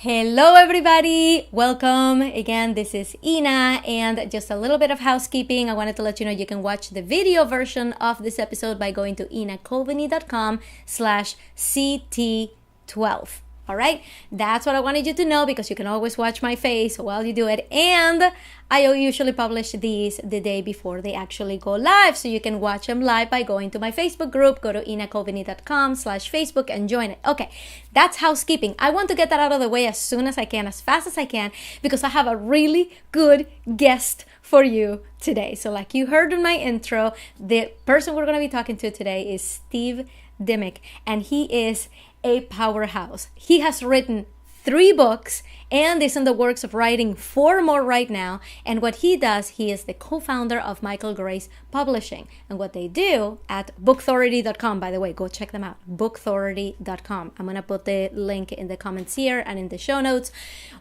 Hello, everybody. Welcome again. This is Ina, and just a little bit of housekeeping. I wanted to let you know you can watch the video version of this episode by going to inacoveney.com/CT12. All right, that's what I wanted you to know because you can always watch my face while you do it. And I usually publish these the day before they actually go live. So you can watch them live by going to my Facebook group. Go to inacoveney.com/Facebook and join it. Okay, that's housekeeping. I want to get that out of the way as soon as I can, as fast as I can, because I have a really good guest for you today. So like you heard in my intro, the person we're going to be talking to today is Steve Dimmick, and he is a powerhouse. He has written 3 books and is in the works of writing 4 more right now. And what he does, he is the co-founder of Michael Gray's Publishing. And what they do at bookthority.com, by the way, go check them out, bookthority.com. I'm going to put the link in the comments here and in the show notes.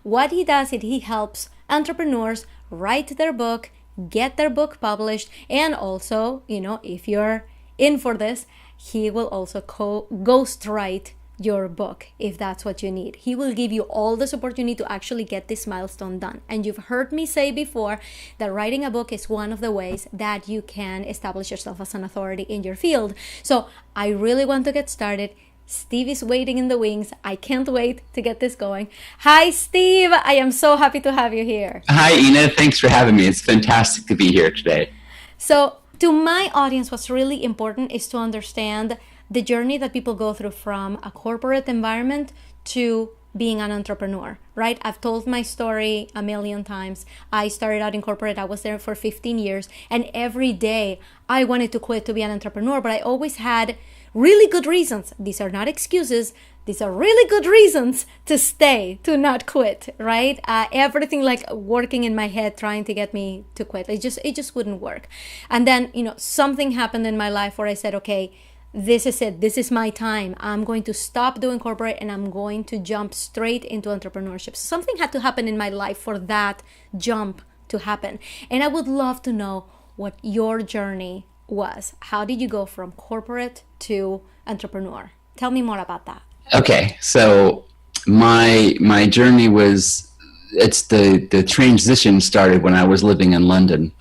What he does is he helps entrepreneurs write their book, get their book published, and also, if you're in for this, he will also ghostwrite your book if that's what you need. He will give you all the support you need to actually get this milestone done. And you've heard me say before that writing a book is one of the ways that you can establish yourself as an authority in your field. So I really want to get started. Steve is waiting in the wings. I can't wait to get this going. Hi, Steve. I am so happy to have you here. Hi, Ina. Thanks for having me. It's fantastic to be here today. So to my audience, what's really important is to understand the journey that people go through from a corporate environment to being an entrepreneur, right? I've told my story a million times. I started out in corporate. I was there for 15 years. And every day I wanted to quit to be an entrepreneur, but I always had really good reasons. These are not excuses. These are really good reasons to stay, to not quit, right? Everything like working in my head, trying to get me to quit. It just wouldn't work. And then, something happened in my life where I said, okay, this is it. This is my time. I'm going to stop doing corporate and I'm going to jump straight into entrepreneurship. So something had to happen in my life for that jump to happen. And I would love to know what your journey was. How did you go from corporate to entrepreneur? Tell me more about that. Okay, so my journey was, the transition started when I was living in London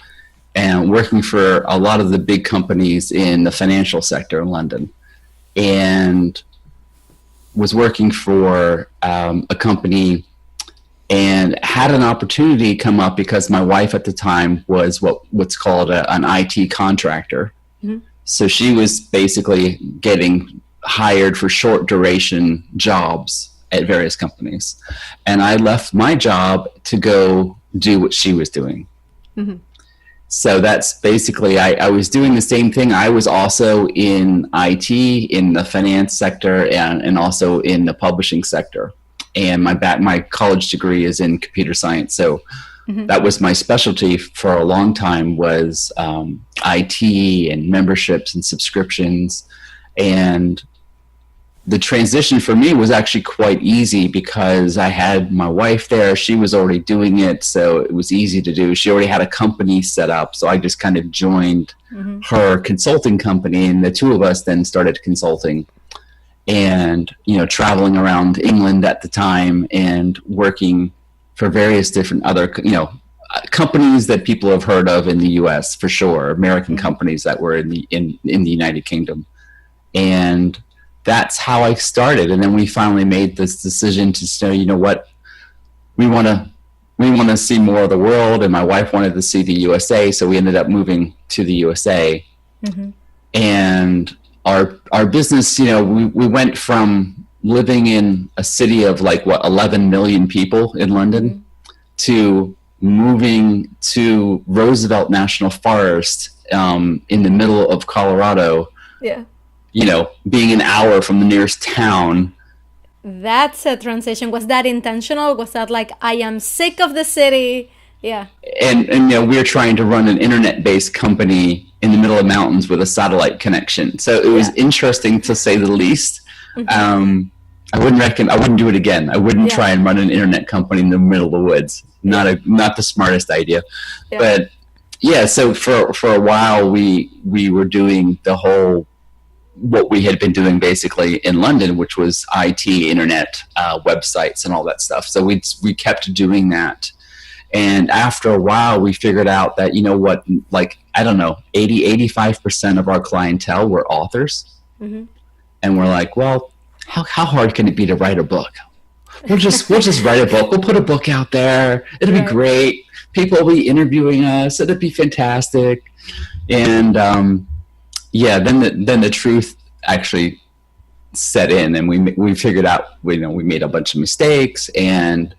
and working for a lot of the big companies in the financial sector in London, and was working for a company and had an opportunity come up because my wife at the time was what's called an IT contractor. Mm-hmm. So she was basically getting hired for short duration jobs at various companies. And I left my job to go do what she was doing. Mm-hmm. So that's basically, I was doing the same thing. I was also in IT, in the finance sector, and also in the publishing sector. And my college degree is in computer science. So mm-hmm. that was my specialty for a long time, was IT and memberships and subscriptions. And the transition for me was actually quite easy because I had my wife there. She was already doing it, so it was easy to do. She already had a company set up, so I just kind of joined mm-hmm. her consulting company, and the two of us then started consulting and, traveling around England at the time and working for various different other, companies that people have heard of in the US for sure, American companies that were in the United Kingdom. And that's how I started. And then we finally made this decision to say, you know what, we want to see more of the world. And my wife wanted to see the USA. So we ended up moving to the USA. Mm-hmm. And our business, we went from living in a city of 11 million people in London mm-hmm. to moving to Roosevelt National Forest in the middle of Colorado. Yeah. Being an hour from the nearest town. That's a transition. Was that intentional? Was that like, I am sick of the city? Yeah. And we're trying to run an internet-based company in the middle of mountains with a satellite connection. So it was interesting to say the least. Mm-hmm. I wouldn't do it again. I wouldn't try and run an internet company in the middle of the woods. Not the smartest idea. Yeah. But yeah, so for a while we were doing the whole what we had been doing basically in London, which was IT, internet, websites, and all that stuff. So we kept doing that. And after a while, we figured out that, you know what, like, I don't know, 85% of our clientele were authors. Mm-hmm. And we're like, well, how hard can it be to write a book? We'll just write a book. We'll put a book out there. It'll be great. People will be interviewing us. It'll be fantastic. And then the truth actually set in, and we figured out, we made a bunch of mistakes, and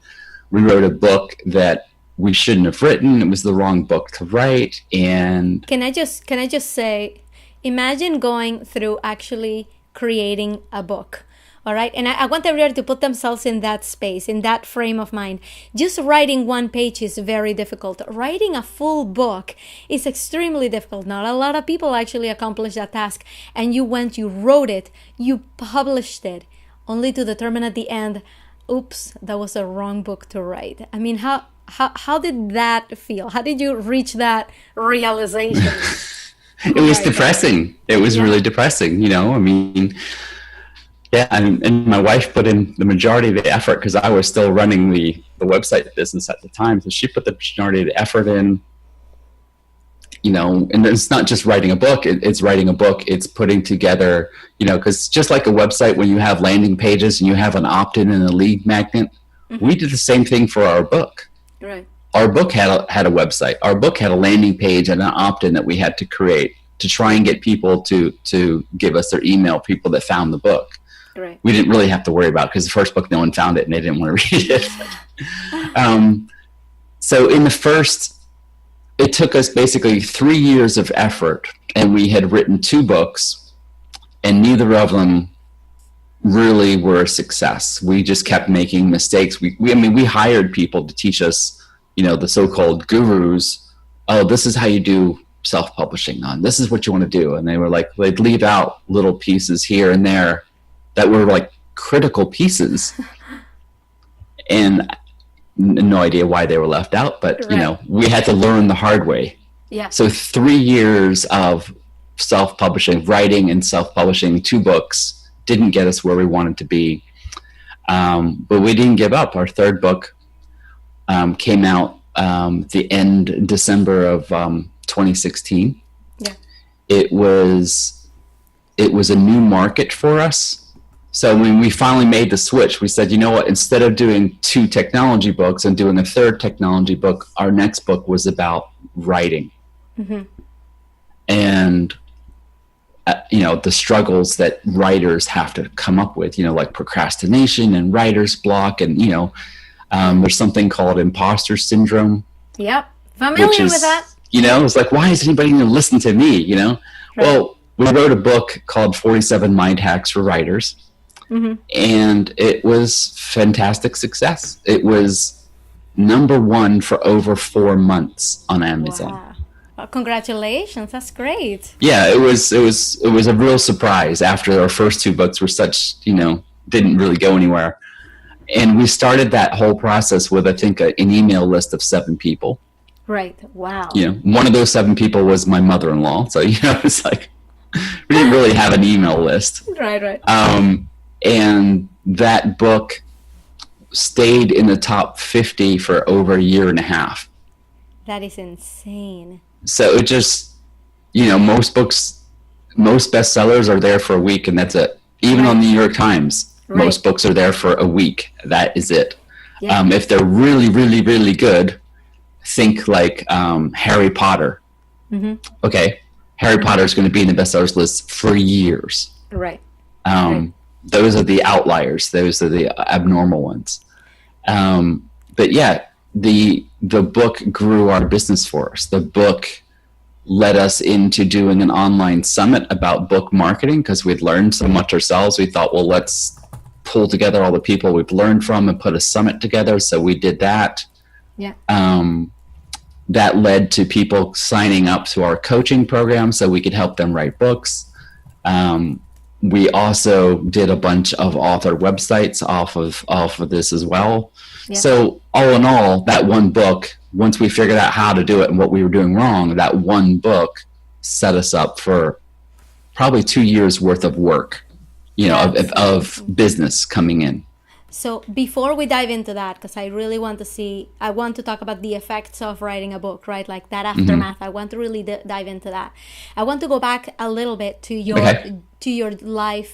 we wrote a book that we shouldn't have written. It was the wrong book to write. And can I just say, imagine going through actually creating a book. All right. And I want everybody to put themselves in that space, in that frame of mind. Just writing one page is very difficult. Writing a full book is extremely difficult. Not a lot of people actually accomplish that task. And you wrote it, you published it, only to determine at the end, oops, that was a wrong book to write. I mean, how did that feel? How did you reach that realization? It was depressing. It was really depressing. I mean, yeah, and my wife put in the majority of the effort, because I was still running the website business at the time. So she put the majority of the effort in, and it's not just writing a book. It's writing a book. It's putting together, because just like a website, when you have landing pages and you have an opt-in and a lead magnet, we did the same thing for our book. Right. Our book had a website. Our book had a landing page and an opt-in that we had to create to try and get people to give us their email, people that found the book. Right. We didn't really have to worry about, because the first book, no one found it and they didn't want to read it. So it took us basically 3 years of effort, and we had written 2 books, and neither of them really were a success. We just kept making mistakes. We hired people to teach us, the so-called gurus. Oh, this is how you do self-publishing. This is what you want to do. And they were like, they'd leave out little pieces here and there that were like critical pieces. And no idea why they were left out, but we had to learn the hard way. Yeah. So 3 years of self-publishing, writing and self-publishing 2 books didn't get us where we wanted to be. But we didn't give up. Our 3rd book came out the end December of 2016. Yeah. It was a new market for us. So when we finally made the switch, we said, you know what, instead of doing 2 technology books and doing a 3rd technology book, our next book was about writing. Mm-hmm. And the struggles that writers have to come up with, like procrastination and writer's block. And, there's something called imposter syndrome. Yep. Familiar with that. It's like, why is anybody going to listen to me? Right. Well, we wrote a book called 47 Mind Hacks for Writers. Mm-hmm. And it was fantastic success. It was #1 for over 4 months on Amazon. Wow. Well, congratulations. That's great. Yeah, it was a real surprise after our first 2 books were such, didn't really go anywhere. And we started that whole process with, I think, an email list of 7 people. Right. Wow. One of those 7 people was my mother-in-law. So, it's like, we didn't really have an email list. Right. And that book stayed in the top 50 for over a year and a half. That is insane. So it just, most bestsellers are there for a week, and that's it. Even on the New York Times, most books are there for a week. That is it. Yeah. If they're really, really, really good, think like Harry Potter. Mm-hmm. Okay, Harry Potter is going to be in the bestsellers list for years. Right. Those are the outliers. Those are the abnormal ones. But yeah, the book grew our business for us. The book led us into doing an online summit about book marketing, because we'd learned so much ourselves. We thought, well, let's pull together all the people we've learned from and put a summit together. So we did that. Yeah. That led to people signing up to our coaching program so we could help them write books. We also did a bunch of author websites off of this as well. Yeah. So all in all, that one book, once we figured out how to do it and what we were doing wrong, that one book set us up for probably 2 years worth of work, That's of amazing. business coming in. So before we dive into that, because I really want to I want to talk about the effects of writing a book, right? Like that Hmm. aftermath. I want to really dive into that. I want to go back a little bit Okay. to your life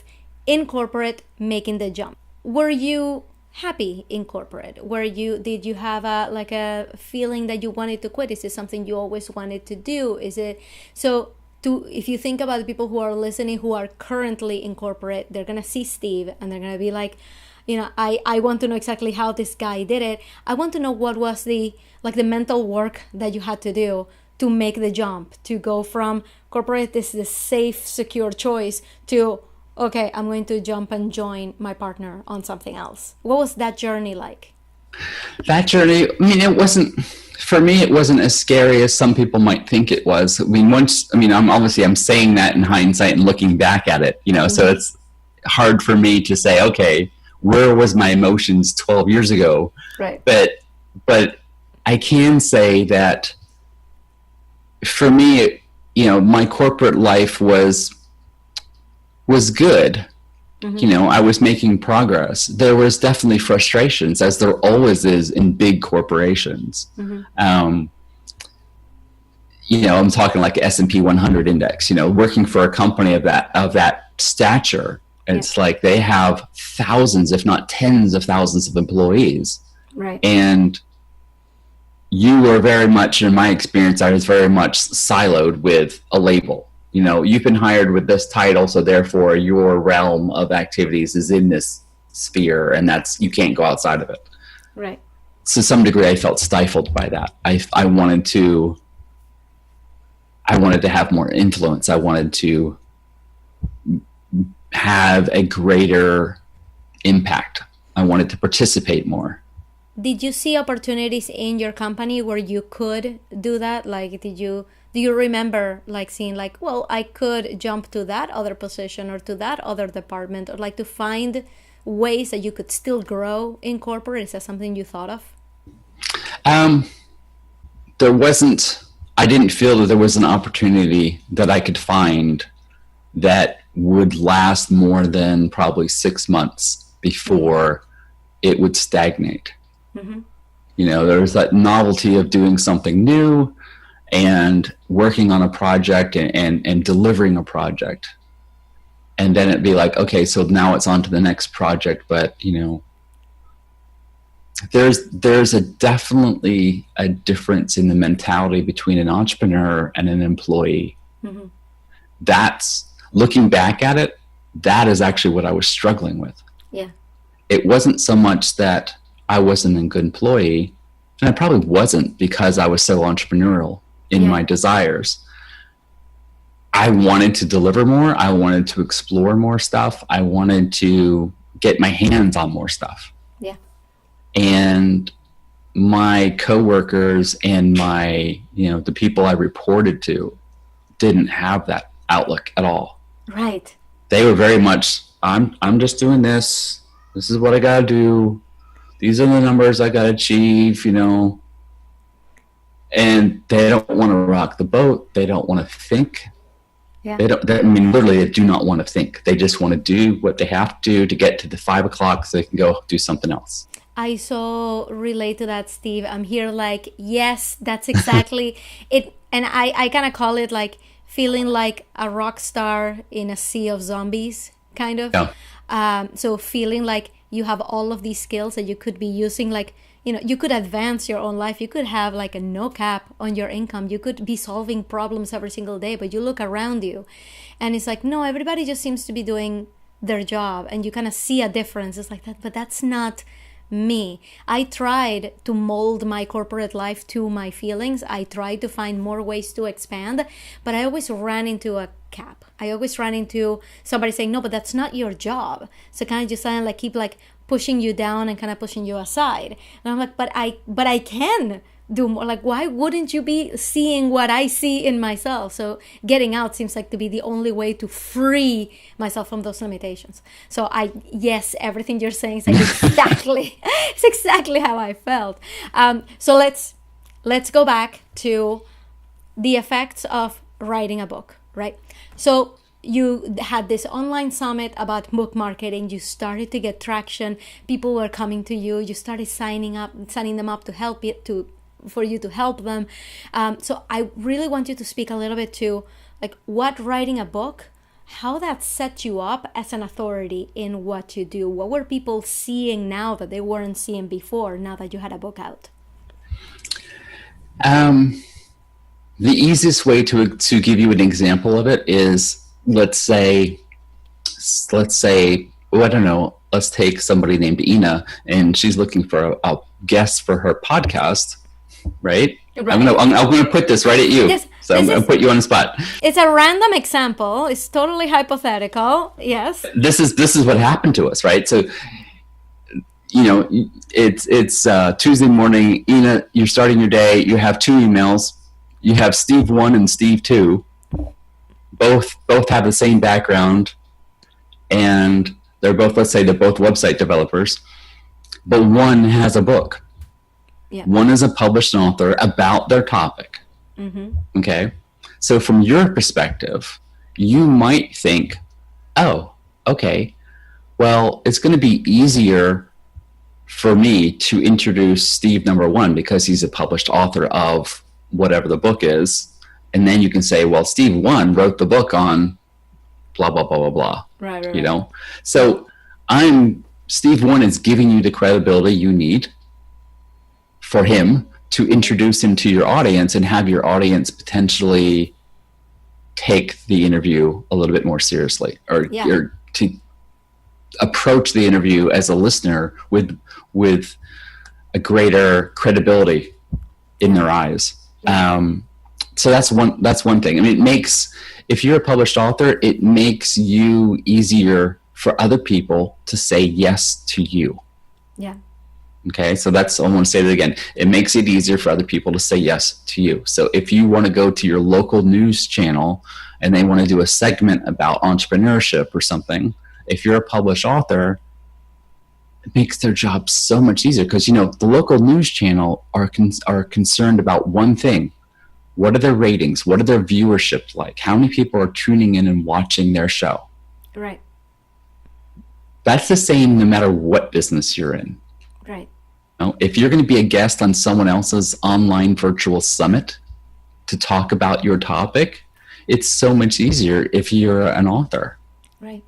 in corporate, making the jump. Were you happy in corporate? Did you have a like a feeling that you wanted to quit? Is it something you always wanted to do? Is it so? If you think about the people who are listening who are currently in corporate, they're gonna see Steve and they're gonna be like, I want to know exactly how this guy did it. I want to know what was the mental work that you had to do to make the jump, to go from corporate is the safe, secure choice to, okay, I'm going to jump and join my partner on something else. What was that journey like? That journey, I mean, it wasn't, for me, it wasn't as scary as some people might think it was. I mean, I'm saying that in hindsight and looking back at it, so Mm-hmm. it's hard for me to say, okay, where was my emotions 12 years ago? Right. But, but I can say that for me, my corporate life was good. Mm-hmm. I was making progress. There was definitely frustrations, as there always is in big corporations. Mm-hmm. Um, I'm talking like S&P 100 index. Working for a company of that stature, Yeah. it's like they have thousands, if not tens of thousands, of employees, Right. and you were very much, in my experience, I was very much siloed with a label. You've been hired with this title, so therefore your realm of activities is in this sphere, and you can't go outside of it. Right. To some degree, I felt stifled by that. I wanted to have more influence. I wanted to have a greater impact. I wanted to participate more. Did you see opportunities in your company where you could do that? Like, do you remember like seeing like, well, I could jump to that other position or to that other department, or like to find ways that you could still grow in corporate? Is that something you thought of? Um, there wasn't. I didn't feel that there was an opportunity that I could find that would last more than probably 6 months Right. before it would stagnate. Mm-hmm. There was that novelty of doing something new and working on a project and delivering a project. And then it'd be like, okay, so now it's on to the next project. But, there's definitely a difference in the mentality between an entrepreneur and an employee. Mm-hmm. That's, looking back at it, that is actually what I was struggling with. Yeah. It wasn't so much that I wasn't a good employee, and I probably wasn't, because I was so entrepreneurial in Yeah. my desires. I wanted to deliver more. I wanted to explore more stuff. I wanted to get my hands on more stuff. Yeah. And my coworkers and the people I reported to didn't have that outlook at all. Right. They were very much, I'm just doing this. This is what I got to do. These are the numbers I got to achieve, and they don't want to rock the boat. They don't want to think. Yeah. Literally, they do not want to think. They just want to do what they have to do to get to the 5 o'clock so they can go do something else. I so relate to that, Steve. I'm here like, yes, that's exactly it. And I kind of call it like feeling like a rock star in a sea of zombies, kind of. Yeah. So feeling like you have all of these skills that you could be using, like, you could advance your own life. You could have like a no cap on your income. You could be solving problems every single day, but you look around you and it's like, no, everybody just seems to be doing their job, and you kind of see a difference. It's like that, but that's not me. I tried to mold my corporate life to my feelings. I tried to find more ways to expand, but I always ran into a cap. I always ran into somebody saying, no, but that's not your job. So kind of just kind of like keep like pushing you down and kind of pushing you aside. And I'm like, but I can do more. Like, why wouldn't you be seeing what I see in myself? So getting out seems like to be the only way to free myself from those limitations. So yes, everything you're saying is like exactly, it's exactly how I felt. So let's go back to the effects of writing a book, right? So you had this online summit about book marketing. You started to get traction. People were coming to you. You started signing them up to help you for you to help them. So I really want you to speak a little bit to like what writing a book, how that set you up as an authority in what you do. What were people seeing now that they weren't seeing before, now that you had a book out? The easiest way to give you an example of it is, let's say, well, I don't know, let's take somebody named Ina, and she's looking for a guest for her podcast, right? I'm gonna put this right at you. I'm gonna put you on the spot. It's a random example. It's totally hypothetical. Yes. This is what happened to us, right? So, it's Tuesday morning. Ina, you're starting your day. You have 2 emails. You have Steve 1 and Steve 2. Both have the same background, and they're both website developers, but one has a book. Yeah. One is a published author about their topic. Mm-hmm. Okay. So from your perspective, you might think, oh, okay, well, it's going to be easier for me to introduce Steve number 1 because he's a published author of whatever the book is. And then you can say, well, Steve 1 wrote the book on blah, blah, blah, blah, blah. Right. So Steve 1 is giving you the credibility you need for him to introduce him to your audience and have your audience potentially take the interview a little bit more seriously, or to approach the interview as a listener with a greater credibility in their eyes. So that's one thing. I mean, if you're a published author, it makes you easier for other people to say yes to you. Yeah. Okay, so I want to say that again. It makes it easier for other people to say yes to you. So if you want to go to your local news channel and they want to do a segment about entrepreneurship or something, if you're a published author, it makes their job so much easier because, the local news channel are concerned about one thing. What are their ratings? What are their viewership like? How many people are tuning in and watching their show? Right. That's the same no matter what business you're in. Right. If you're going to be a guest on someone else's online virtual summit to talk about your topic, it's so much easier if you're an author. Right.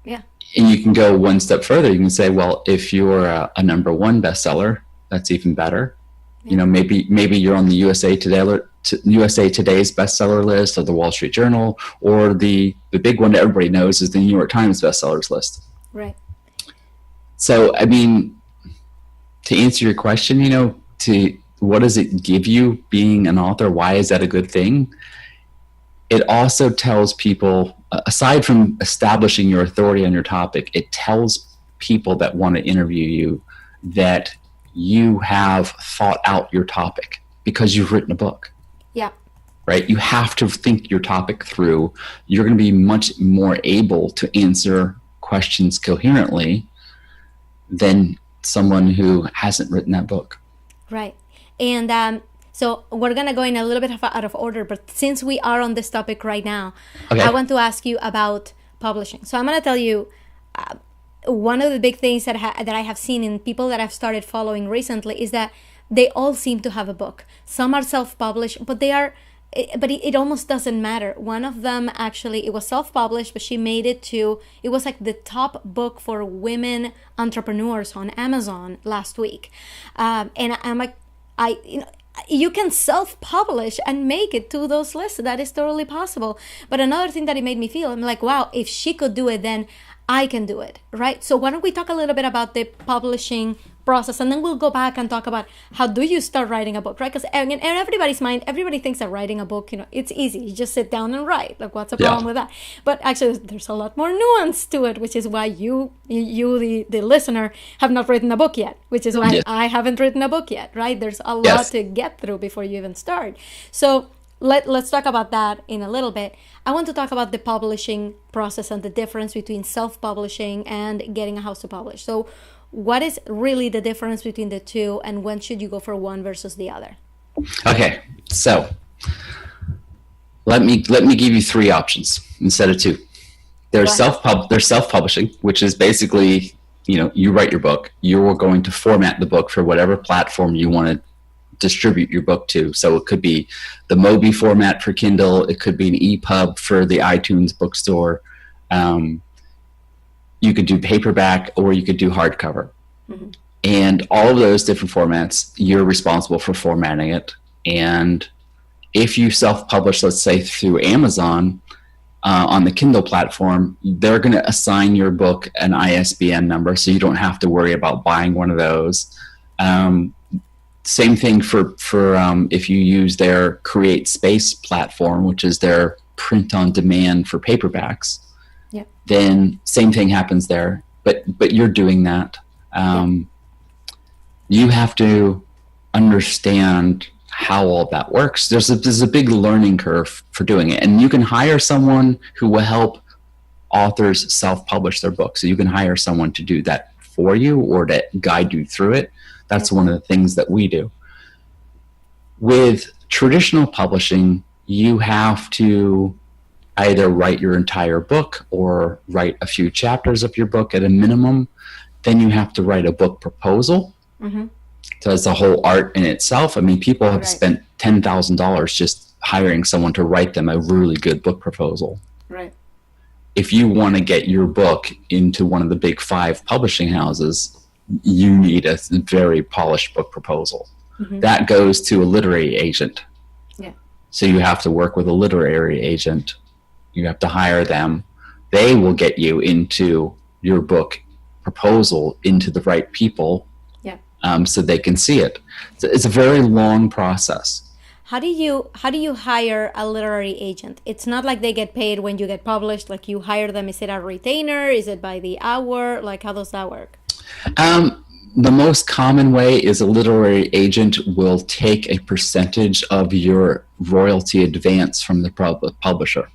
Yeah. And you can go one step further. You can say, well, if you're a number 1 bestseller, that's even better. Yeah. Maybe you're on the USA Today's bestseller list, or the Wall Street Journal, or the big one that everybody knows is the New York Times bestsellers list. Right. So, I mean, to answer your question, what does it give you being an author? Why is that a good thing? It also tells people, aside from establishing your authority on your topic, it tells people that want to interview you that you have thought out your topic because you've written a book. Yeah. Right? You have to think your topic through. You're going to be much more able to answer questions coherently than someone who hasn't written that book. Right. And so we're going to go in a little bit out of order, but since we are on this topic right now, okay, I want to ask you about publishing. So I'm going to tell you one of the big things that I have seen in people that I've started following recently is that they all seem to have a book. Some are self-published, but it almost doesn't matter. One of them, actually, it was self-published, but she made it it was like the top book for women entrepreneurs on Amazon last week. And I'm like, you can self-publish and make it to those lists. That is totally possible. But another thing that it made me feel, I'm like, wow, if she could do it, then I can do it, right? So why don't we talk a little bit about the publishing process, and then we'll go back and talk about how do you start writing a book, right? Because in everybody's mind, everybody thinks that writing a book, it's easy. You just sit down and write. Like, what's the problem with that? But actually, there's a lot more nuance to it, which is why you the listener, have not written a book yet, which is why I haven't written a book yet, right? There's a lot to get through before you even start. So let's talk about that in a little bit. I want to talk about the publishing process and the difference between self-publishing and getting a house to publish. So what is really the difference between the two, and when should you go for one versus the other? Okay, so Let me give you three options instead of two. There's self-publishing, which is basically, you write your book. You're going to format the book for whatever platform you want to distribute your book to. So it could be the Mobi format for Kindle. It could be an EPUB for the iTunes bookstore. You could do paperback, or you could do hardcover. Mm-hmm. And all of those different formats, you're responsible for formatting it. And if you self-publish, let's say through Amazon, on the Kindle platform, they're going to assign your book an ISBN number, so you don't have to worry about buying one of those. Same thing for if you use their Create Space platform, which is their print on demand for paperbacks. Yep. Then same thing happens there, but you're doing that. You have to understand how all that works. There's a big learning curve for doing it, and you can hire someone who will help authors self-publish their books. So you can hire someone to do that for you or to guide you through it. That's one of the things that we do. With traditional publishing, you have to either write your entire book or write a few chapters of your book at a minimum. Then you have to write a book proposal. Mm-hmm. So it's a whole art in itself. I mean, people have spent $10,000 just hiring someone to write them a really good book proposal. Right. If you want to get your book into one of the big 5 publishing houses, you need a very polished book proposal. Mm-hmm. That goes to a literary agent. Yeah. So you have to work with a literary agent. You have to hire them. They will get you into your book proposal into the right people. Yeah. So they can see it. So it's a very long process. How do you hire a literary agent? It's not like they get paid when you get published. Like, you hire them. Is it a retainer? Is it by the hour? Like, how does that work? The most common way is a literary agent will take a percentage of your royalty advance from the publisher.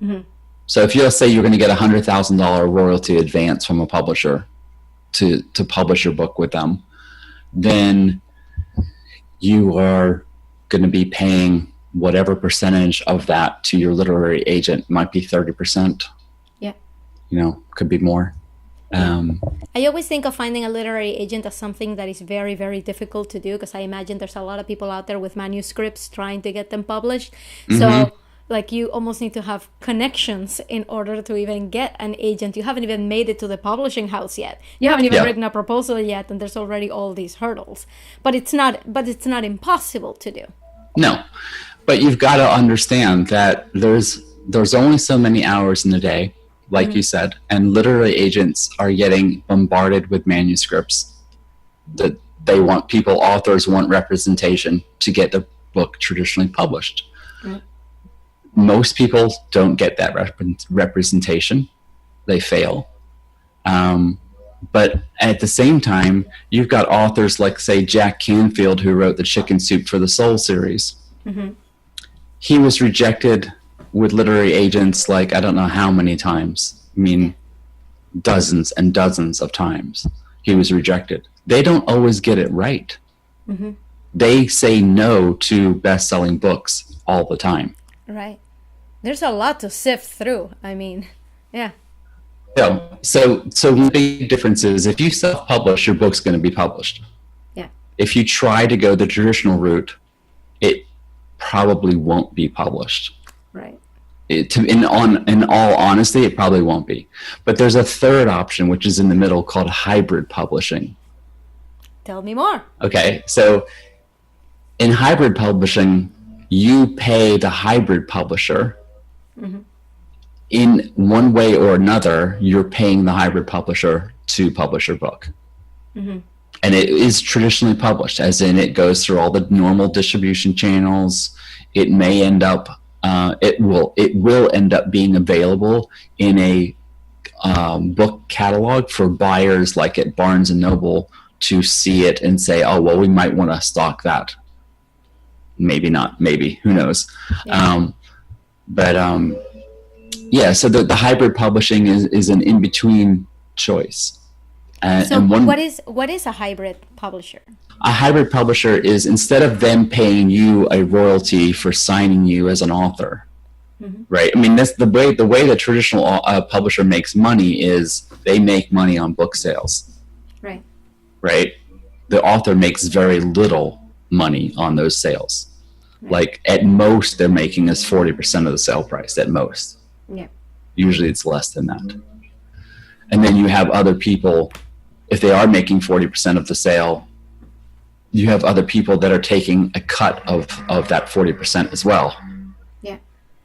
Mm-hmm. So if you say you're going to get $100,000 royalty advance from a publisher to publish your book with them, then you are going to be paying whatever percentage of that to your literary agent. It might be 30%. Yeah. Could be more. I always think of finding a literary agent as something that is very, very difficult to do, because I imagine there's a lot of people out there with manuscripts trying to get them published. Mm-hmm. So, like, you almost need to have connections in order to even get an agent. You haven't even made it to the publishing house yet. You haven't even written a proposal yet, and there's already all these hurdles. But it's not impossible to do. No, but you've got to understand that there's only so many hours in the day, like mm-hmm. you said, and literary agents are getting bombarded with manuscripts that authors want representation to get the book traditionally published. Mm-hmm. Most people don't get that representation. They fail. But at the same time, you've got authors like, say, Jack Canfield, who wrote the Chicken Soup for the Soul series. Mm-hmm. He was rejected with literary agents like, I don't know how many times. I mean, dozens and dozens of times he was rejected. They don't always get it right. Mm-hmm. They say no to best-selling books all the time. Right. There's a lot to sift through. I mean, yeah. Yeah. So the big difference is, if you self-publish, your book's going to be published. Yeah. If you try to go the traditional route, it probably won't be published. Right. In all honesty, it probably won't be. But there's a third option, which is in the middle, called hybrid publishing. Tell me more. Okay. So in hybrid publishing, you pay the hybrid publisher. Mm-hmm. In one way or another, you're paying the hybrid publisher to publish your book. Mm-hmm. And it is traditionally published, as in it goes through all the normal distribution channels. It may end up, it will end up being available in a book catalog for buyers like at Barnes and Noble to see it and say, oh, well, we might want to stock that. Maybe not, maybe, who knows? Yeah. So the hybrid publishing is an in-between choice. What is a hybrid publisher? A hybrid publisher is, instead of them paying you a royalty for signing you as an author, right? I mean, that's the way the traditional publisher makes money is they make money on book sales, Right. right? The author makes very little money on those sales. Right. Like at most, they're making is 40% of the sale price at most. Yeah. Usually it's less than that. And then you have other people, if they are making 40% of the sale, you have other people that are taking a cut of that 40% as well. Yeah.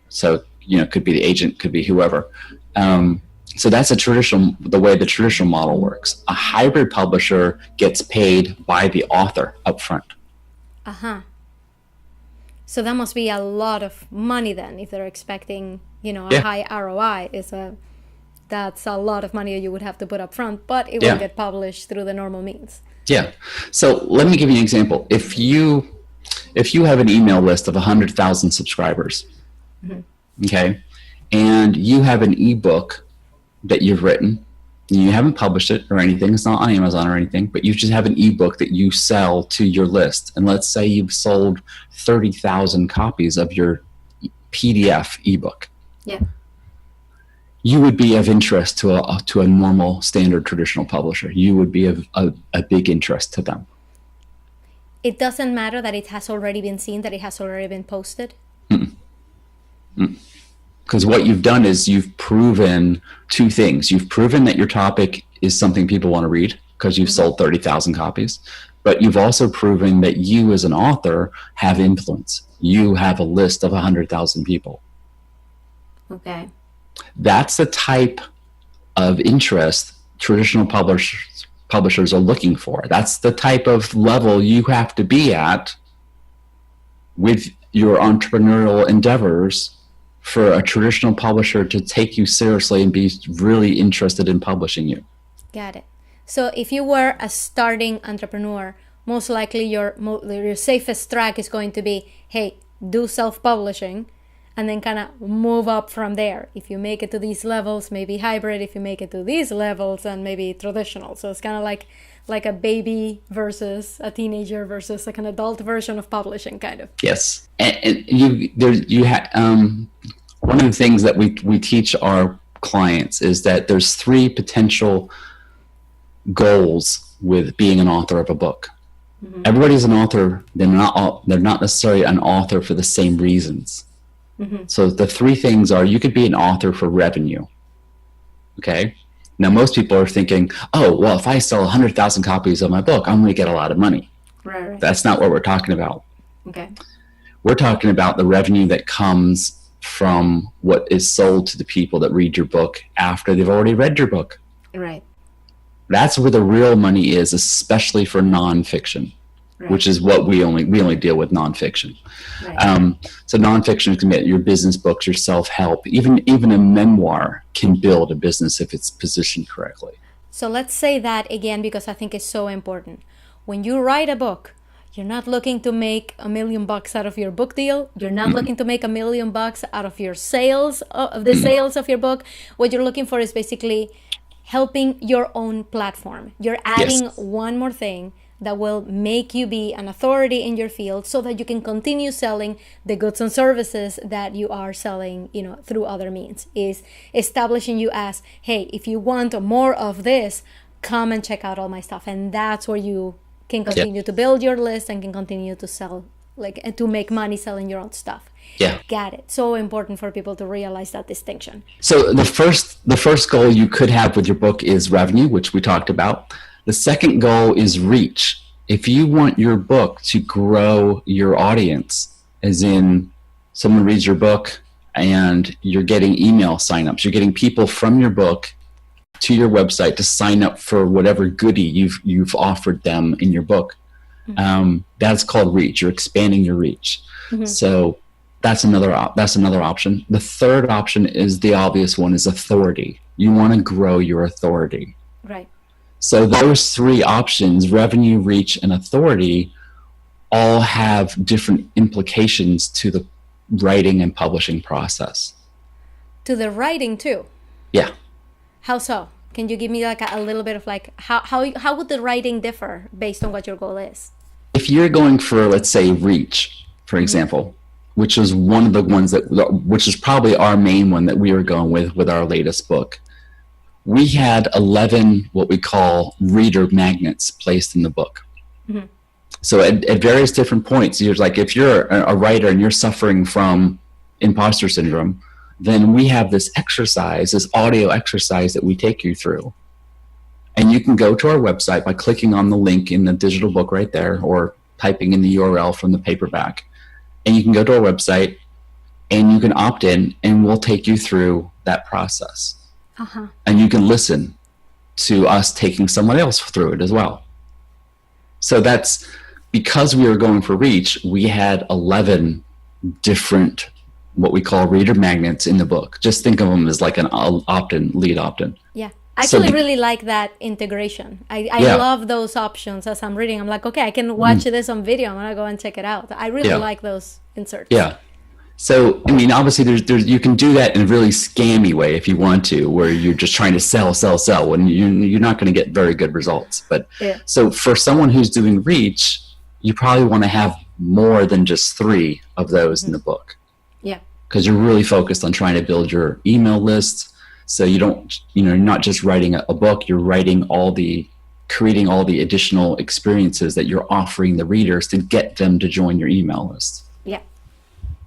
So, it could be the agent, could be whoever. So that's the way the traditional model works. A hybrid publisher gets paid by the author up front. Uh-huh. So that must be a lot of money then, if they're expecting, a high ROI. That's a lot of money that you would have to put up front, but it will get published through the normal means. Yeah. So let me give you an example. If you have an email list of 100,000 subscribers, okay, and you have an ebook that you've written, and you haven't published it or anything, it's not on Amazon or anything, but you just have an ebook that you sell to your list. And let's say you've sold 30,000 copies of your PDF ebook. Yeah. You would be of interest to a normal standard traditional publisher. You would be of a big interest to them. It doesn't matter that it has already been seen, that it has already been posted? Because what you've done is you've proven two things. You've proven that your topic is something people want to read because you've sold 30,000 copies. But you've also proven that you as an author have influence. You have a list of 100,000 people. Okay. That's the type of interest traditional publishers are looking for. That's the type of level you have to be at with your entrepreneurial endeavors for a traditional publisher to take you seriously and be really interested in publishing you. Got it. So if you were a starting entrepreneur, most likely your safest track is going to be, hey, do self-publishing, and then kind of move up from there. If you make it to these levels, maybe hybrid. If you make it to these levels, then maybe traditional. So it's kind of like a baby versus a teenager versus like an adult version of publishing, kind of. Yes, and one of the things that we teach our clients is that there's 3 potential goals with being an author of a book. Everybody's an author. They're not necessarily an author for the same reasons. So the 3 things are: you could be an author for revenue. Okay. Now most people are thinking, oh, well, if I sell 100,000 copies of my book, I'm going to get a lot of money. Right. That's not what we're talking about. Okay. We're talking about the revenue that comes from what is sold to the people that read your book after they've already read your book. Right. That's where the real money is, especially for nonfiction. Right. Which is what we only deal with nonfiction. Right. So nonfiction can be your business books, your self-help, even a memoir can build a business if it's positioned correctly. So let's say that again, because I think it's so important. When you write a book, you're not looking to make $1 million out of your book deal. You're not looking to make $1 million out of your sales, of the sales of your book. What you're looking for is basically helping your own platform. You're adding one more thing that will make you be an authority in your field so that you can continue selling the goods and services that you are selling, through other means. Is establishing you as, hey, if you want more of this, come and check out all my stuff. And that's where you can continue to build your list and can continue to sell, to make money selling your own stuff. Yeah. Got it. So important for people to realize that distinction. So the first goal you could have with your book is revenue, which we talked about. The second goal is reach. If you want your book to grow your audience, as in someone reads your book and you're getting email signups, you're getting people from your book to your website to sign up for whatever goodie you've offered them in your book. That's called reach. You're expanding your reach. So that's another option. The third option is the obvious one, is authority. You want to grow your authority. Right. So those 3 options, revenue, reach, and authority, all have different implications to the writing and publishing process. To the writing too? Yeah. How so? Can you give me a little bit of how would the writing differ based on what your goal is? If you're going for, let's say, reach, for example, which is one of the ones which is probably our main one that we were going with our latest book. We had 11 what we call reader magnets placed in the book. Mm-hmm. So at various different points, you're like, if you're a writer and you're suffering from imposter syndrome, then we have this exercise, this audio exercise that we take you through. And you can go to our website by clicking on the link in the digital book right there, or typing in the URL from the paperback. And you can go to our website and you can opt in, and we'll take you through that process. Uh-huh. And you can listen to us taking someone else through it as well. So that's because we were going for reach, we had 11 different what we call reader magnets in the book. Just think of them as like an opt-in, lead opt-in. Yeah. I actually really like that integration. I love those options as I'm reading. I'm like, okay, I can watch this on video. I'm going to go and check it out. I really like those inserts. Yeah. So, I mean, obviously there's you can do that in a really scammy way if you want to, where you're just trying to sell when you're not going to get very good results. But so for someone who's doing reach, you probably want to have more than just 3 of those in the book. Yeah. Because you're really focused on trying to build your email list. So you don't, you're not just writing a book, you're creating all the additional experiences that you're offering the readers to get them to join your email list. Yeah.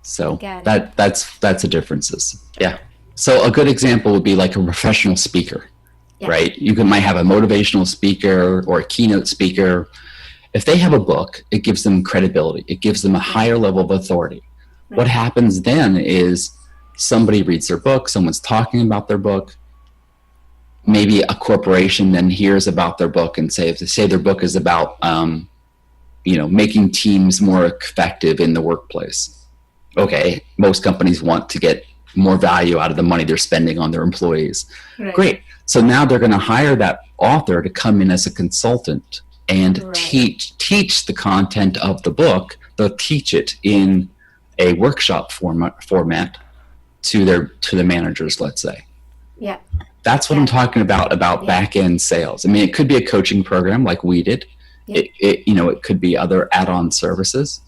So that's the differences. Yeah. So a good example would be like a professional speaker, right? You might have a motivational speaker or a keynote speaker. If they have a book, it gives them credibility. It gives them a higher level of authority. Right. What happens then is somebody reads their book, someone's talking about their book. Maybe a corporation then hears about their book and say their book is about, making teams more effective in the workplace. Okay, most companies want to get more value out of the money they're spending on their employees. Right. Great. So now they're going to hire that author to come in as a consultant and teach the content of the book. They'll teach it in a workshop format to the managers, let's say. Yeah. That's what I'm talking about back-end sales. I mean, it could be a coaching program like we did. Yeah. It could be other add-on services.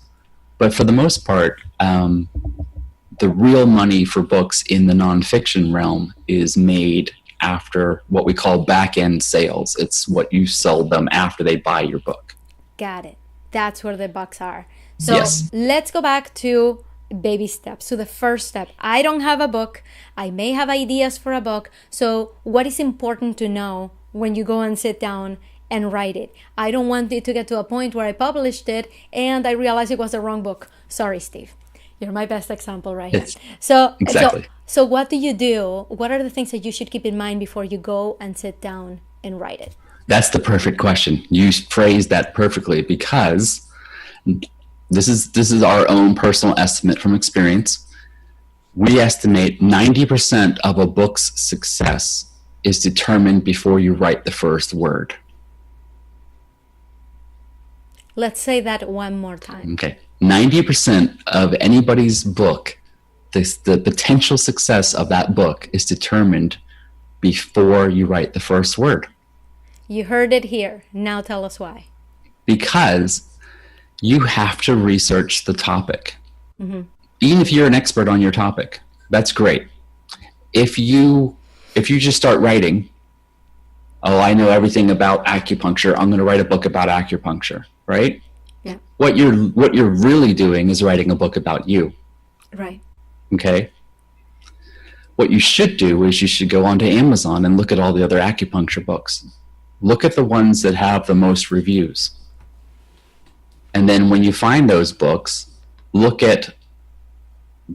But for the most part, the real money for books in the nonfiction realm is made after what we call back-end sales. It's what you sell them after they buy your book. Got it. That's where the bucks are. So let's go back to baby steps. So the first step, I don't have a book. I may have ideas for a book. So what is important to know when you go and sit down and write it? I don't want it to get to a point where I published it and I realized it was the wrong book. Sorry, Steve. You're my best example right here. So what do you do? What are the things that you should keep in mind before you go and sit down and write it? That's the perfect question. You phrased that perfectly, because this is our own personal estimate from experience. We estimate 90% of a book's success is determined before you write the first word. Let's say that one more time. Okay. 90% of anybody's book, the potential success of that book is determined before you write the first word. You heard it here. Now tell us why. Because you have to research the topic. Mm-hmm. Even if you're an expert on your topic, that's great. If you just start writing, I know everything about acupuncture, I'm going to write a book about acupuncture, right? Yeah. What you're really doing is writing a book about you. Right. Okay. What you should do is you should go onto Amazon and look at all the other acupuncture books. Look at the ones that have the most reviews. And then when you find those books, look at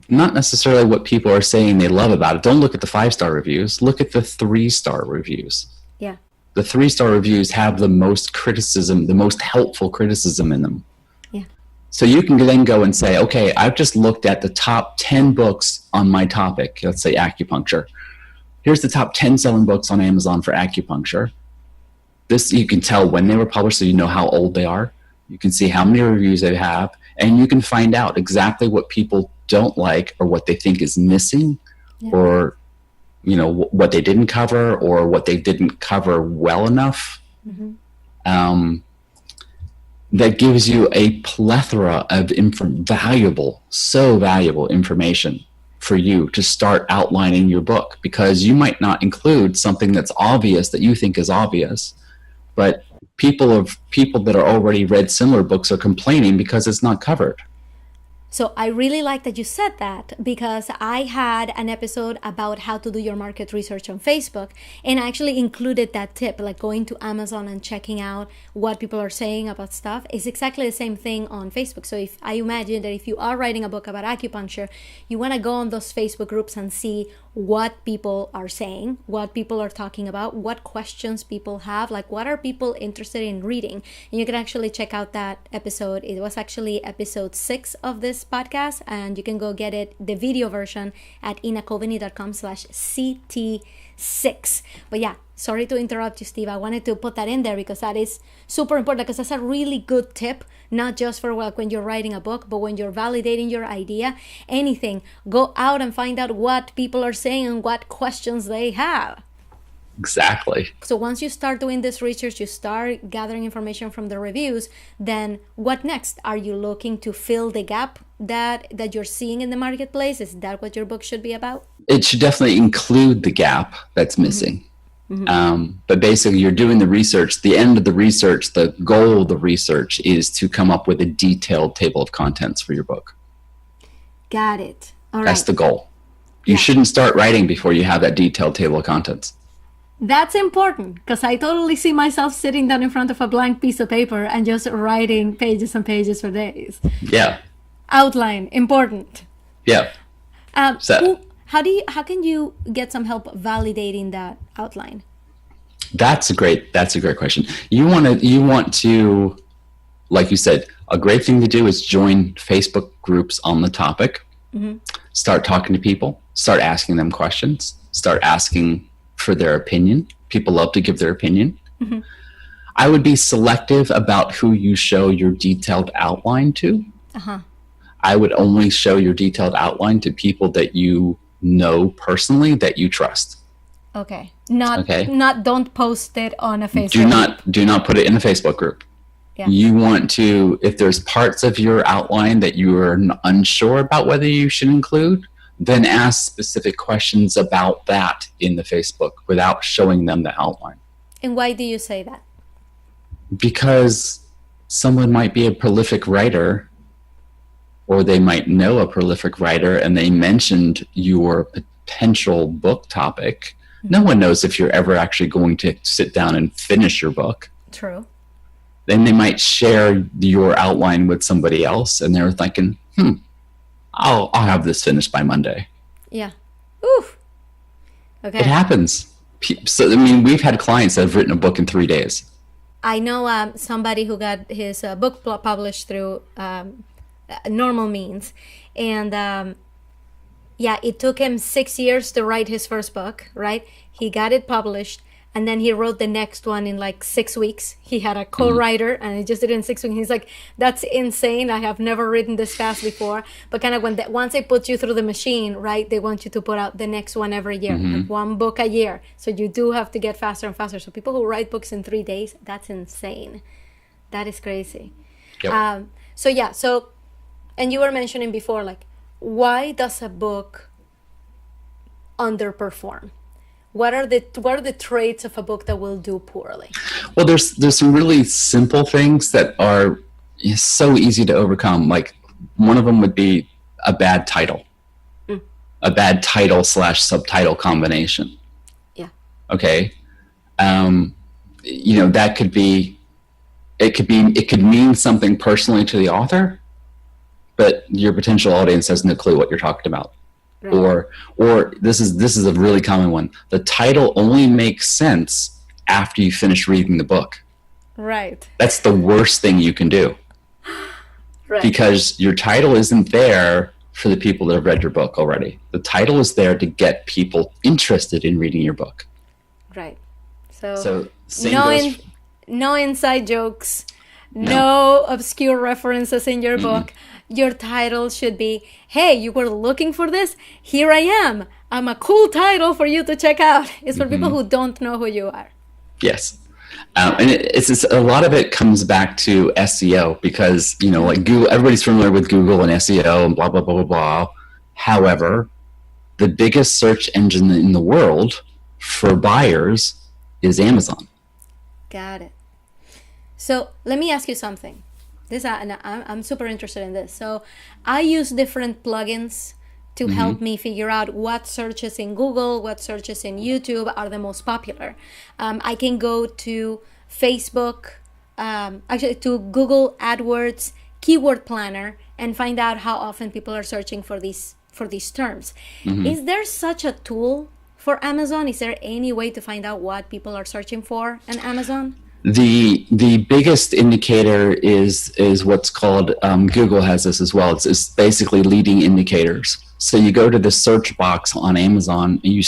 not necessarily what people are saying they love about it. Don't look at the 5-star reviews. Look at the 3-star reviews. Yeah. The 3-star reviews have the most criticism, the most helpful criticism in them. Yeah. So you can then go and say, okay, I've just looked at the top 10 books on my topic. Let's say acupuncture. Here's the top 10 selling books on Amazon for acupuncture. This, you can tell when they were published, so you know how old they are. You can see how many reviews they have, and you can find out exactly what people don't like or what they think is missing, or what they didn't cover or what they didn't cover well enough. Mm-hmm. that gives you a plethora of so valuable information for you to start outlining your book, because you might not include something that's obvious that you think is obvious, but people that are already read similar books are complaining because it's not covered. So I really like that you said that, because I had an episode about how to do your market research on Facebook, and I actually included that tip, like going to Amazon and checking out what people are saying about stuff. Is exactly the same thing on Facebook. So if I imagine that if you are writing a book about acupuncture, you want to go on those Facebook groups and see what people are saying, what people are talking about, what questions people have, like what are people interested in reading. And you can actually check out that episode. It was actually episode 6 of this podcast, and you can go get it, the video version, at inakovany.com/CT6. But yeah, sorry to interrupt you, Steve. I wanted to put that in there because that is super important, because that's a really good tip, not just for when you're writing a book, but when you're validating your idea, anything. Go out and find out what people are saying and what questions they have. Exactly. So once you start doing this research, you start gathering information from the reviews, then what next? Are you looking to fill the gap that you're seeing in the marketplace? Is that what your book should be about? It should definitely include the gap that's missing. But basically, you're doing the research. The end of the research, the goal of the research, is to come up with a detailed table of contents for your book. Got it. All right. That's the goal. You shouldn't start writing before you have that detailed table of contents. That's important, because I totally see myself sitting down in front of a blank piece of paper and just writing pages and pages for days. Yeah. Outline, important. Yeah. How can you get some help validating that outline? That's a great question. You want to, like you said, a great thing to do is join Facebook groups on the topic. Start talking to people, start asking them questions, start asking for their opinion. People love to give their opinion. I would be selective about who you show your detailed outline to. I would only show your detailed outline to people that you know personally, that you trust. Okay. Don't post it on a Facebook group. Do not put it in a Facebook group. Yeah. You want to, if there's parts of your outline that you are unsure about whether you should include, then ask specific questions about that in the Facebook without showing them the outline. And why do you say that? Because someone might be a prolific writer, or they might know a prolific writer, and they mentioned your potential book topic. No one knows if you're ever actually going to sit down and finish your book. True. Then they might share your outline with somebody else, and they're thinking, I'll have this finished by Monday. Yeah. Oof. Okay. It happens. So, I mean, we've had clients that have written a book in 3 days. I know somebody who got his book published through normal means. And it took him 6 years to write his first book, right? He got it published, and then he wrote the next one in like 6 weeks. He had a co-writer, and he just did it in 6 weeks. He's like, that's insane. I have never written this fast before. But kind of once they put you through the machine, right, they want you to put out the next one every year, like one book a year. So you do have to get faster and faster. So people who write books in 3 days, that's insane. That is crazy. Yep. And you were mentioning before, like, why does a book underperform? What are the traits of a book that will do poorly? Well, there's some really simple things that are so easy to overcome. Like, one of them would be a bad title, a bad title / subtitle combination. Yeah. Okay. That could be. It could mean something personally to the author, but your potential audience has no clue what you're talking about. Right. Or this is a really common one. The title only makes sense after you finish reading the book. Right. That's the worst thing you can do. Right. Because your title isn't there for the people that have read your book already. The title is there to get people interested in reading your book. Right. So no inside jokes, no obscure references in your book. Your title should be, hey, you were looking for this? Here I am. I'm a cool title for you to check out. It's for people who don't know who you are. Yes. And it's just, a lot of it comes back to SEO because, like Google, everybody's familiar with Google and SEO and blah, blah, blah, blah, blah. However, the biggest search engine in the world for buyers is Amazon. Got it. So let me ask you something. I'm super interested in this. So I use different plugins to help me figure out what searches in Google, what searches in YouTube are the most popular. I can go to Facebook, actually to Google AdWords keyword planner and find out how often people are searching for these terms. Is there such a tool for Amazon? Is there any way to find out what people are searching for on Amazon? The biggest indicator is what's called, Google has this as well. It's basically leading indicators. So you go to the search box on Amazon and you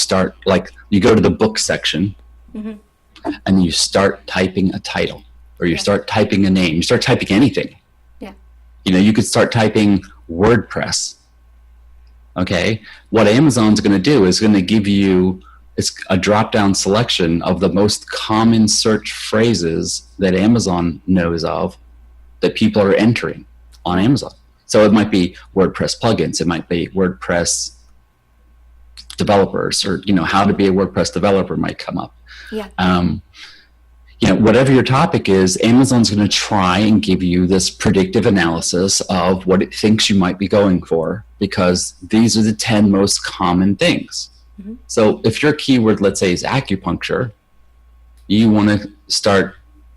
go to the book section and you start typing a title, or you start typing a name, you start typing anything. Yeah. You could start typing WordPress. Okay. What Amazon's going to do is going to give you a drop-down selection of the most common search phrases that Amazon knows of that people are entering on Amazon. So it might be WordPress plugins, it might be WordPress developers, or how to be a WordPress developer might come up. Yeah. Whatever your topic is, Amazon's going to try and give you this predictive analysis of what it thinks you might be going for, because these are the 10 most common things. So if your keyword, let's say, is acupuncture, you want to start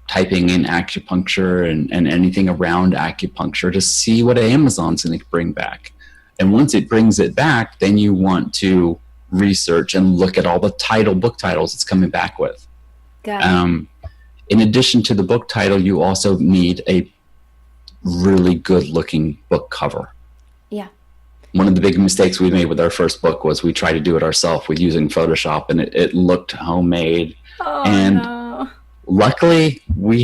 typing in acupuncture and anything around acupuncture to see what Amazon's going to bring back. And once it brings it back, then you want to research and look at all the book titles it's coming back with. Got it. In addition to the book title, you also need a really good looking book cover. Yeah. One of the big mistakes we made with our first book was we tried to do it ourselves with using Photoshop, and it looked homemade. No. Luckily, I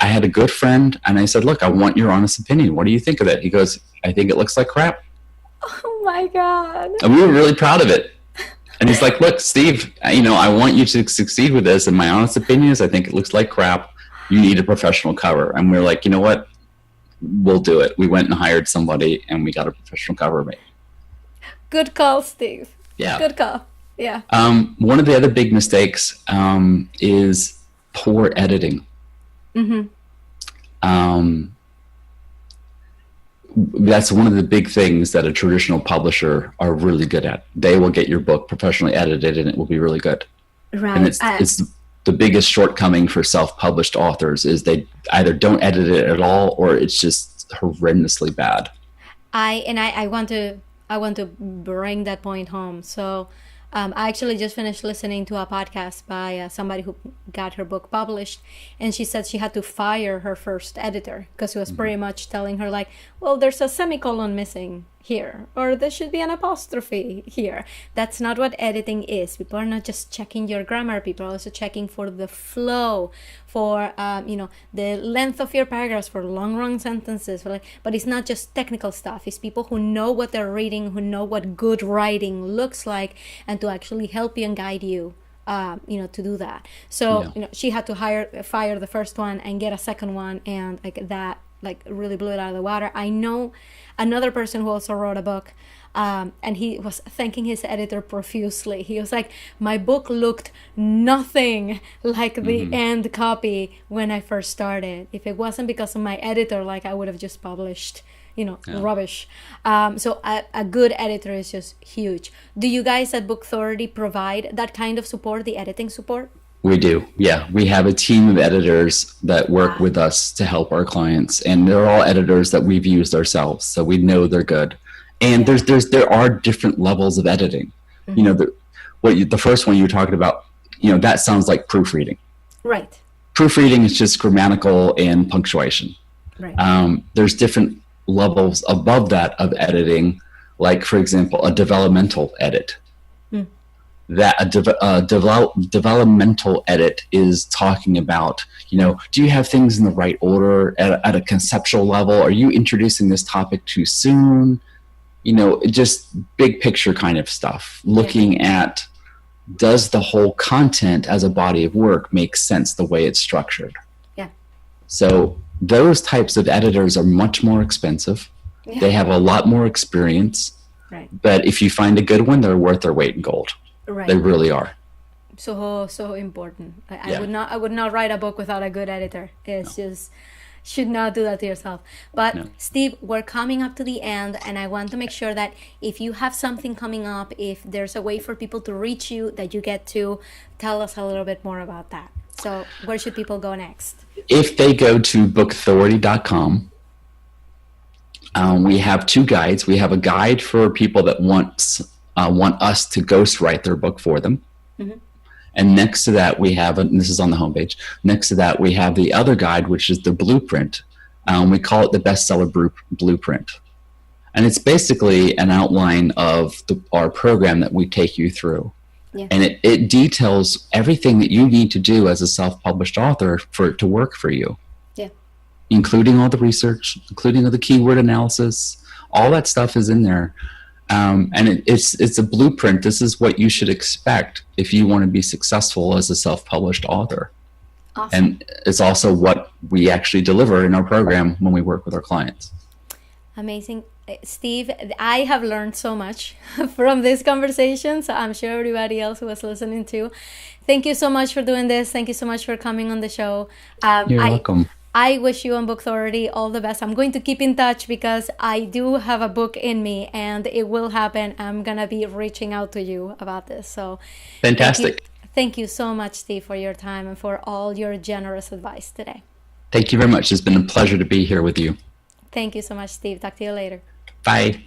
had a good friend, and I said, "Look, I want your honest opinion. What do you think of it?" He goes, "I think it looks like crap." Oh my God. And we were really proud of it. And he's like, "Look, Steve, I want you to succeed with this, and my honest opinion is I think it looks like crap. You need a professional cover." And we were like, "You know what? We'll do it." We went and hired somebody, and we got a professional cover made. Good call, Steve. Yeah. Good call. Yeah. One of the other big mistakes is poor editing. That's one of the big things that a traditional publisher are really good at. They will get your book professionally edited, and it will be really good. Right. And it's the biggest shortcoming for self-published authors is they either don't edit it at all, or it's just horrendously bad. I want to bring that point home. So I actually just finished listening to a podcast by somebody who got her book published, and she said she had to fire her first editor because he was pretty much telling her like, well, there's a semicolon missing here, or there should be an apostrophe here. That's not what editing is. People are not just checking your grammar. People are also checking for the flow, for the length of your paragraphs, for long wrong sentences, but it's not just technical stuff. It's people who know what they're reading, who know what good writing looks like, and to actually help you and guide you to do that. So she had to fire the first one and get a second one, and that really blew it out of the water. I know another person who also wrote a book, and he was thanking his editor profusely. He was like, my book looked nothing like the end copy when I first started. If it wasn't because of my editor, I would have just published rubbish. So a good editor is just huge. Do you guys at Bookthority provide that kind of support, the editing support? We do. Yeah. We have a team of editors that work with us to help our clients, and they're all editors that we've used ourselves. So we know they're good. And there are different levels of editing. The first one you were talking about, that sounds like proofreading. Right. Proofreading is just grammatical and punctuation. Right. There's different levels above that of editing, like, for example, a developmental edit. That a developmental edit is talking about, do you have things in the right order at a conceptual level? Are you introducing this topic too soon? Just big picture kind of stuff, looking at does the whole content as a body of work make sense the way it's structured? Yeah. So those types of editors are much more expensive. Yeah. They have a lot more experience. Right. But if you find a good one, they're worth their weight in gold. Right. They really are. So important. Yeah. I would not write a book without a good editor. It's just should not do that to yourself. But No. Steve, we're coming up to the end, and I want to make sure that if you have something coming up, if there's a way for people to reach you, that you get to tell us a little bit more about that. So where should people go next? If they go to bookauthority.com, we have two guides. We have a guide for people that want us to ghostwrite their book for them. Mm-hmm. And next to that, we have, and this is on the homepage, next to that, we have the other guide, which is the blueprint. We call it the bestseller blueprint. And it's basically an outline of our program that we take you through. Yeah. And it details everything that you need to do as a self-published author for it to work for you. Yeah. Including all the research, including all the keyword analysis, all that stuff is in there. And it's a blueprint. This is what you should expect if you want to be successful as a self-published author. Awesome. And it's also what we actually deliver in our program when we work with our clients. Amazing. Steve, I have learned so much from this conversation, so I'm sure everybody else who was listening too. Thank you so much for doing this. Thank you so much for coming on the show. You're welcome. I wish you and Book Authority all the best. I'm going to keep in touch because I do have a book in me and it will happen. I'm going to be reaching out to you about this. So fantastic. Thank you so much, Steve, for your time and for all your generous advice today. Thank you very much. It's been a pleasure to be here with you. Thank you so much, Steve. Talk to you later. Bye.